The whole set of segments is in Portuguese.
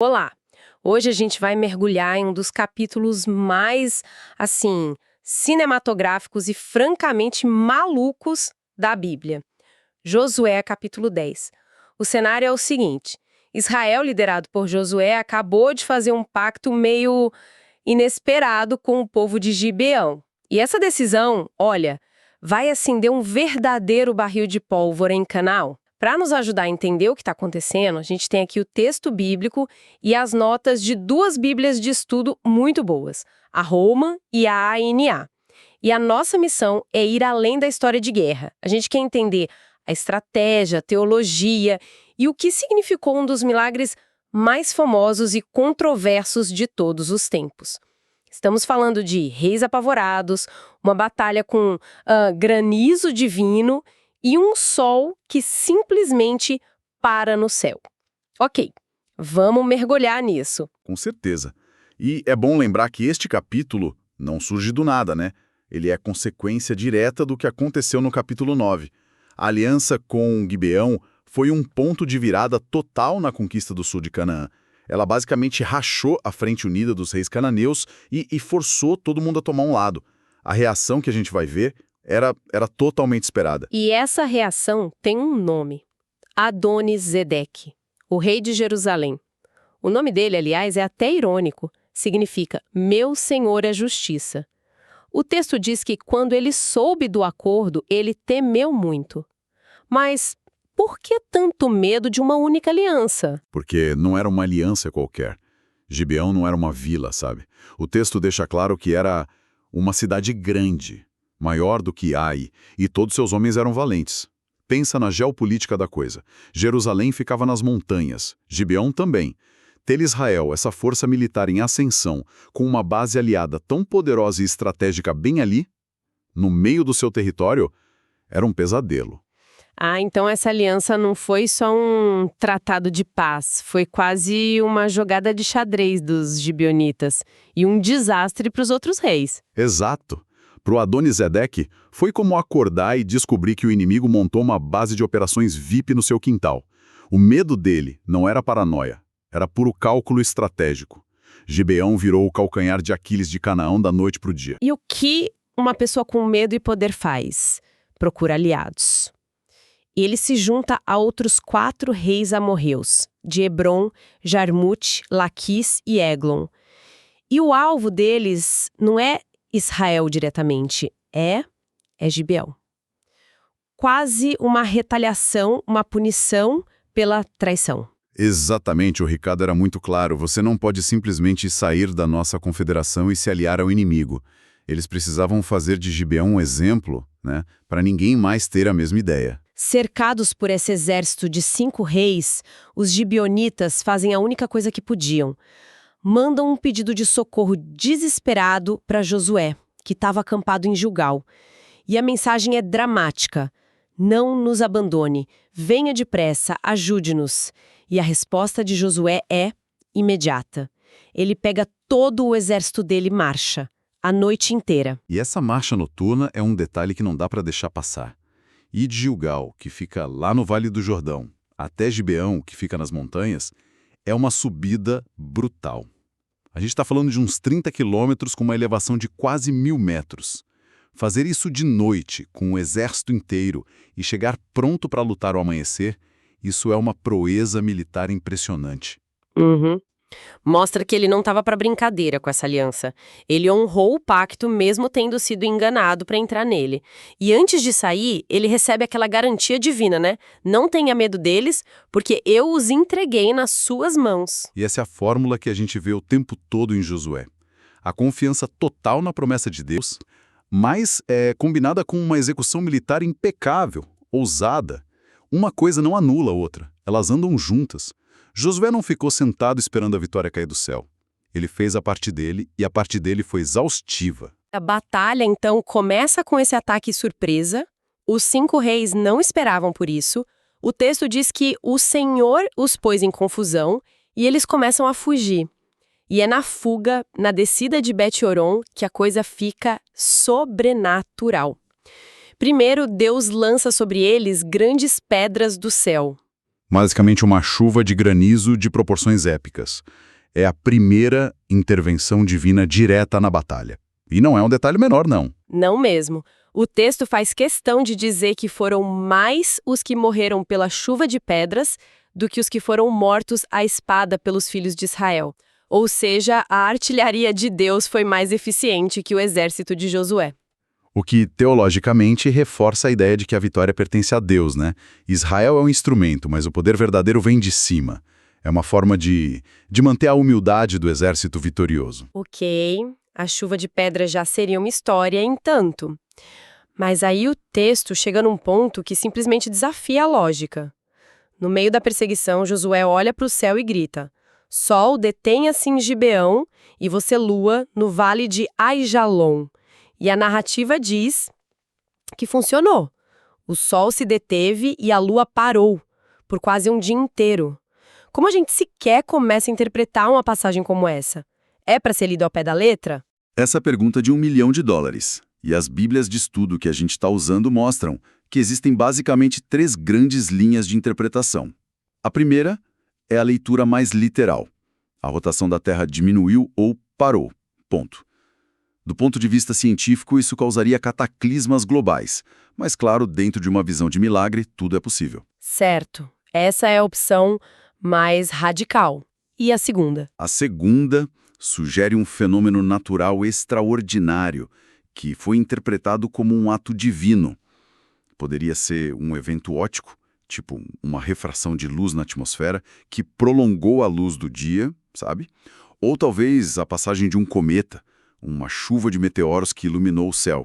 Olá! Hoje a gente vai mergulhar em um dos capítulos mais, cinematográficos e francamente malucos da Bíblia. Josué, capítulo 10. O cenário é o seguinte: Israel, liderado por Josué, acabou de fazer um pacto meio inesperado com o povo de Gibeão. E essa decisão, olha, vai acender um verdadeiro barril de pólvora em Canaã. Para nos ajudar a entender o que está acontecendo, a gente tem aqui o texto bíblico e as notas de duas bíblias de estudo muito boas, a Roma e a ANA. E a nossa missão é ir além da história de guerra. A gente quer entender a estratégia, a teologia e o que significou um dos milagres mais famosos e controversos de todos os tempos. Estamos falando de reis apavorados, uma batalha com granizo divino e um sol que simplesmente para no céu. Ok, vamos mergulhar nisso. Com certeza. E é bom lembrar que este capítulo não surge do nada, né? Ele é consequência direta do que aconteceu no capítulo 9. A aliança com Gibeão foi um ponto de virada total na conquista do sul de Canaã. Ela basicamente rachou a frente unida dos reis cananeus e forçou todo mundo a tomar um lado. A reação que a gente vai ver era totalmente esperada. E essa reação tem um nome: Adoni-Zedeque, o rei de Jerusalém. O nome dele, aliás, é até irônico. Significa meu senhor é justiça. O texto diz que quando ele soube do acordo, ele temeu muito. Mas por que tanto medo de uma única aliança? Porque não era uma aliança qualquer. Gibeão não era uma vila, sabe? O texto deixa claro que era uma cidade grande, maior do que Ai, e todos seus homens eram valentes. Pensa na geopolítica da coisa. Jerusalém ficava nas montanhas, Gibeão também. Ter Israel, essa força militar em ascensão, com uma base aliada tão poderosa e estratégica bem ali, no meio do seu território, era um pesadelo. Ah, então essa aliança não foi só um tratado de paz, foi quase uma jogada de xadrez dos gibeonitas e um desastre para os outros reis. Exato. Para o Adoni-Zedeque, foi como acordar e descobrir que o inimigo montou uma base de operações VIP no seu quintal. O medo dele não era paranoia, era puro cálculo estratégico. Gibeão virou o calcanhar de Aquiles de Canaã da noite para o dia. E o que uma pessoa com medo e poder faz? Procura aliados. Ele se junta a outros 4 reis amorreus, de Hebron, Jarmute, Laquis e Eglon. E o alvo deles não é Israel diretamente, é Gibeão. Quase uma retaliação, uma punição pela traição. Exatamente, o recado era muito claro. Você não pode simplesmente sair da nossa confederação e se aliar ao inimigo. Eles precisavam fazer de Gibeão um exemplo, né, para ninguém mais ter a mesma ideia. Cercados por esse exército de 5 reis, os gibeonitas fazem a única coisa que podiam. Mandam um pedido de socorro desesperado para Josué, que estava acampado em Gilgal. E a mensagem é dramática: não nos abandone, venha depressa, ajude-nos. E a resposta de Josué é imediata. Ele pega todo o exército dele e marcha, a noite inteira. E essa marcha noturna é um detalhe que não dá para deixar passar. Ir de Gilgal, que fica lá no Vale do Jordão, até Gibeão, que fica nas montanhas, é uma subida brutal. A gente está falando de uns 30 quilômetros com uma elevação de quase 1.000 metros. Fazer isso de noite, com o exército inteiro, e chegar pronto para lutar ao amanhecer, isso é uma proeza militar impressionante. Mostra que ele não estava para brincadeira com essa aliança. Ele honrou o pacto mesmo tendo sido enganado para entrar nele. E antes de sair, ele recebe aquela garantia divina, né? Não tenha medo deles, porque eu os entreguei nas suas mãos. E essa é a fórmula que a gente vê o tempo todo em Josué. A confiança total na promessa de Deus, mas combinada com uma execução militar impecável, ousada. Uma coisa não anula a outra, elas andam juntas. Josué não ficou sentado esperando a vitória cair do céu. Ele fez a parte dele e a parte dele foi exaustiva. A batalha, então, começa com esse ataque surpresa. Os 5 reis não esperavam por isso. O texto diz que o Senhor os pôs em confusão e eles começam a fugir. E é na fuga, na descida de Bet-Horon, que a coisa fica sobrenatural. Primeiro, Deus lança sobre eles grandes pedras do céu. Basicamente uma chuva de granizo de proporções épicas. É a primeira intervenção divina direta na batalha. E não é um detalhe menor, não. Não mesmo. O texto faz questão de dizer que foram mais os que morreram pela chuva de pedras do que os que foram mortos à espada pelos filhos de Israel. Ou seja, a artilharia de Deus foi mais eficiente que o exército de Josué. O que, teologicamente, reforça a ideia de que a vitória pertence a Deus, né? Israel é um instrumento, mas o poder verdadeiro vem de cima. É uma forma de manter a humildade do exército vitorioso. Ok, a chuva de pedras já seria uma história, entanto. Mas aí o texto chega num ponto que simplesmente desafia a lógica. No meio da perseguição, Josué olha para o céu e grita: Sol, detenha-se em Gibeão, e você, lua, no vale de Aijalon. E a narrativa diz que funcionou. O sol se deteve e a lua parou, por quase um dia inteiro. Como a gente sequer começa a interpretar uma passagem como essa? É para ser lido ao pé da letra? Essa pergunta de $1 milhão. E as bíblias de estudo que a gente está usando mostram que existem basicamente 3 grandes linhas de interpretação. A primeira é a leitura mais literal. A rotação da Terra diminuiu ou parou. Ponto. Do ponto de vista científico, isso causaria cataclismas globais. Mas, claro, dentro de uma visão de milagre, tudo é possível. Certo. Essa é a opção mais radical. E a segunda? A segunda sugere um fenômeno natural extraordinário, que foi interpretado como um ato divino. Poderia ser um evento óptico, tipo uma refração de luz na atmosfera, que prolongou a luz do dia, sabe? Ou talvez a passagem de um cometa, uma chuva de meteoros que iluminou o céu.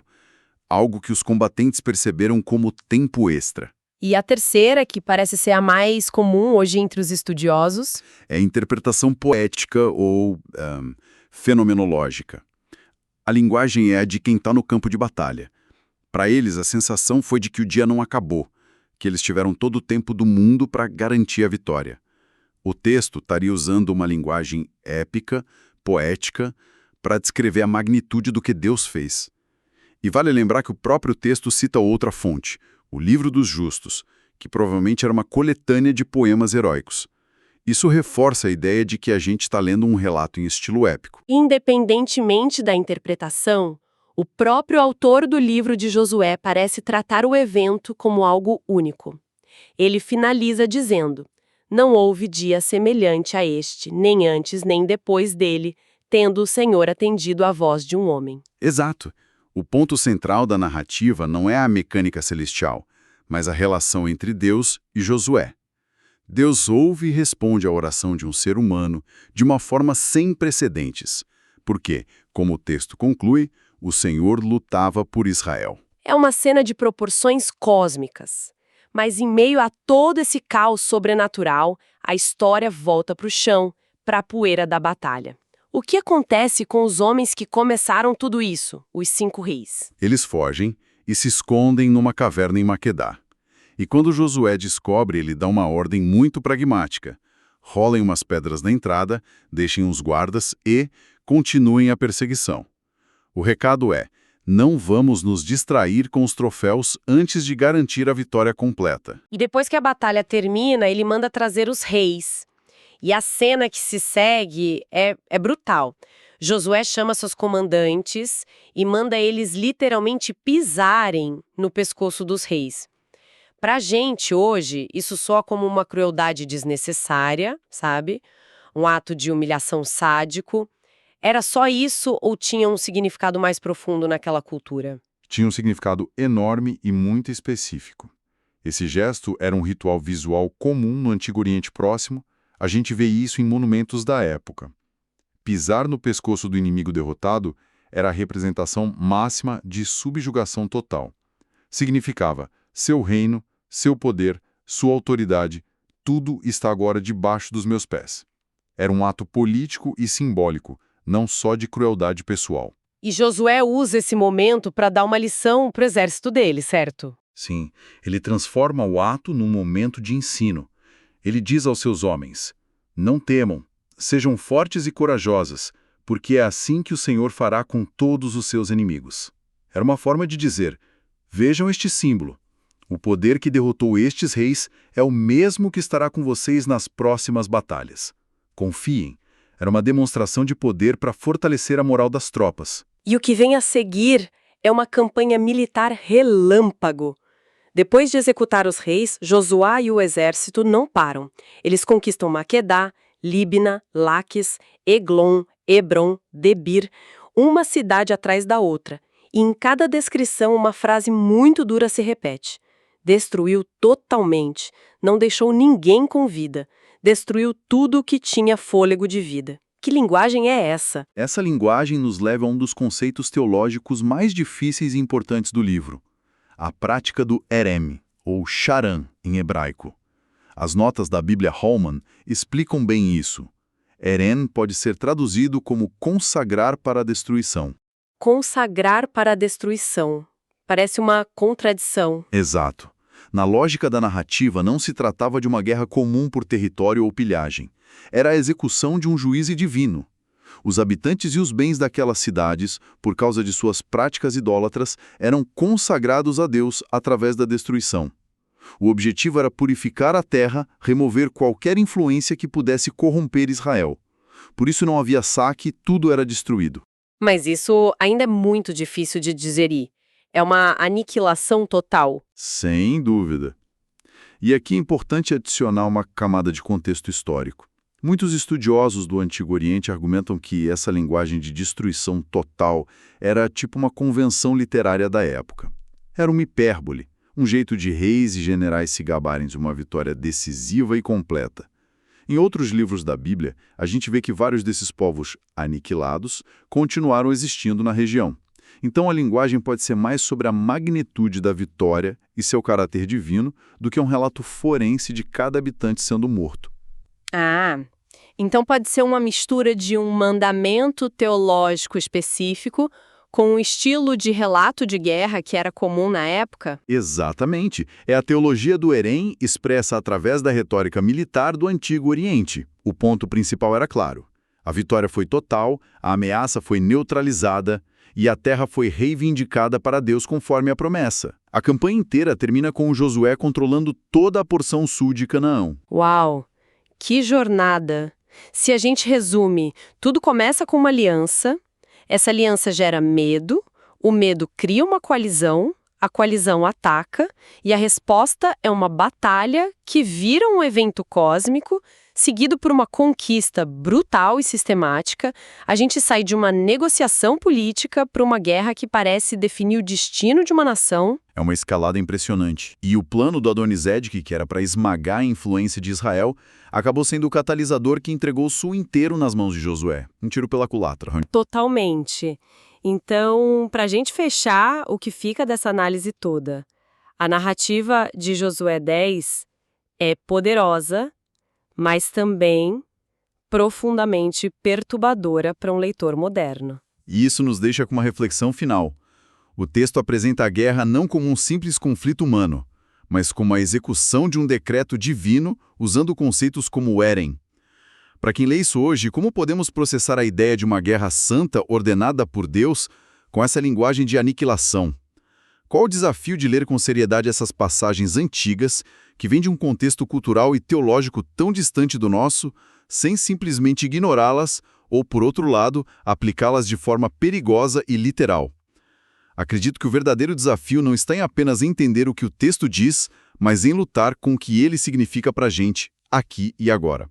Algo que os combatentes perceberam como tempo extra. E a terceira, que parece ser a mais comum hoje entre os estudiosos? É a interpretação poética ou fenomenológica. A linguagem é a de quem está no campo de batalha. Para eles, a sensação foi de que o dia não acabou, que eles tiveram todo o tempo do mundo para garantir a vitória. O texto estaria usando uma linguagem épica, poética, para descrever a magnitude do que Deus fez. E vale lembrar que o próprio texto cita outra fonte, o Livro dos Justos, que provavelmente era uma coletânea de poemas heróicos. Isso reforça a ideia de que a gente está lendo um relato em estilo épico. Independentemente da interpretação, o próprio autor do livro de Josué parece tratar o evento como algo único. Ele finaliza dizendo: Não houve dia semelhante a este, nem antes nem depois dele, tendo o Senhor atendido à voz de um homem. Exato. O ponto central da narrativa não é a mecânica celestial, mas a relação entre Deus e Josué. Deus ouve e responde à oração de um ser humano de uma forma sem precedentes, porque, como o texto conclui, o Senhor lutava por Israel. É uma cena de proporções cósmicas. Mas em meio a todo esse caos sobrenatural, a história volta para o chão, para a poeira da batalha. O que acontece com os homens que começaram tudo isso, os 5 reis? Eles fogem e se escondem numa caverna em Maquedá. E quando Josué descobre, ele dá uma ordem muito pragmática. Rolem umas pedras na entrada, deixem os guardas e continuem a perseguição. O recado é: não vamos nos distrair com os troféus antes de garantir a vitória completa. E depois que a batalha termina, ele manda trazer os reis. E a cena que se segue é brutal. Josué chama seus comandantes e manda eles literalmente pisarem no pescoço dos reis. Pra gente, hoje, isso soa como uma crueldade desnecessária, sabe? Um ato de humilhação sádico. Era só isso ou tinha um significado mais profundo naquela cultura? Tinha um significado enorme e muito específico. Esse gesto era um ritual visual comum no Antigo Oriente Próximo. A gente vê isso em monumentos da época. Pisar no pescoço do inimigo derrotado era a representação máxima de subjugação total. Significava: seu reino, seu poder, sua autoridade, tudo está agora debaixo dos meus pés. Era um ato político e simbólico, não só de crueldade pessoal. E Josué usa esse momento para dar uma lição para o exército dele, certo? Sim, ele transforma o ato num momento de ensino. Ele diz aos seus homens: não temam, sejam fortes e corajosas, porque é assim que o Senhor fará com todos os seus inimigos. Era uma forma de dizer: vejam este símbolo. O poder que derrotou estes reis é o mesmo que estará com vocês nas próximas batalhas. Confiem, era uma demonstração de poder para fortalecer a moral das tropas. E o que vem a seguir é uma campanha militar relâmpago. Depois de executar os reis, Josué e o exército não param. Eles conquistam Maquedá, Líbina, Laques, Eglon, Hebron, Debir, uma cidade atrás da outra. E em cada descrição uma frase muito dura se repete. Destruiu totalmente, não deixou ninguém com vida. Destruiu tudo o que tinha fôlego de vida. Que linguagem é essa? Essa linguagem nos leva a um dos conceitos teológicos mais difíceis e importantes do livro. A prática do Herem, ou Charan, em hebraico. As notas da Bíblia Holman explicam bem isso. Herem pode ser traduzido como consagrar para a destruição. Consagrar para a destruição. Parece uma contradição. Exato. Na lógica da narrativa, não se tratava de uma guerra comum por território ou pilhagem. Era a execução de um juízo divino. Os habitantes e os bens daquelas cidades, por causa de suas práticas idólatras, eram consagrados a Deus através da destruição. O objetivo era purificar a terra, remover qualquer influência que pudesse corromper Israel. Por isso não havia saque, tudo era destruído. Mas isso ainda é muito difícil de digerir. É uma aniquilação total. Sem dúvida. E aqui é importante adicionar uma camada de contexto histórico. Muitos estudiosos do Antigo Oriente argumentam que essa linguagem de destruição total era tipo uma convenção literária da época. Era uma hipérbole, um jeito de reis e generais se gabarem de uma vitória decisiva e completa. Em outros livros da Bíblia, a gente vê que vários desses povos aniquilados continuaram existindo na região. Então a linguagem pode ser mais sobre a magnitude da vitória e seu caráter divino do que um relato forense de cada habitante sendo morto. Ah, então pode ser uma mistura de um mandamento teológico específico com um estilo de relato de guerra que era comum na época? Exatamente. É a teologia do Herem expressa através da retórica militar do Antigo Oriente. O ponto principal era claro. A vitória foi total, a ameaça foi neutralizada e a terra foi reivindicada para Deus conforme a promessa. A campanha inteira termina com Josué controlando toda a porção sul de Canaã. Uau! Que jornada! Se a gente resume, tudo começa com uma aliança, essa aliança gera medo, o medo cria uma coalizão, a coalizão ataca, e a resposta é uma batalha que vira um evento cósmico, seguido por uma conquista brutal e sistemática. A gente sai de uma negociação política para uma guerra que parece definir o destino de uma nação. É uma escalada impressionante. E o plano do Adonizedec, que era para esmagar a influência de Israel, acabou sendo o catalisador que entregou o sul inteiro nas mãos de Josué. Um tiro pela culatra. Totalmente. Então, para a gente fechar, o que fica dessa análise toda? A narrativa de Josué 10 é poderosa, mas também profundamente perturbadora para um leitor moderno. E isso nos deixa com uma reflexão final. O texto apresenta a guerra não como um simples conflito humano, mas como a execução de um decreto divino usando conceitos como o Herem. Para quem lê isso hoje, como podemos processar a ideia de uma guerra santa ordenada por Deus com essa linguagem de aniquilação? Qual o desafio de ler com seriedade essas passagens antigas, que vêm de um contexto cultural e teológico tão distante do nosso, sem simplesmente ignorá-las ou, por outro lado, aplicá-las de forma perigosa e literal? Acredito que o verdadeiro desafio não está em apenas entender o que o texto diz, mas em lutar com o que ele significa para a gente, aqui e agora.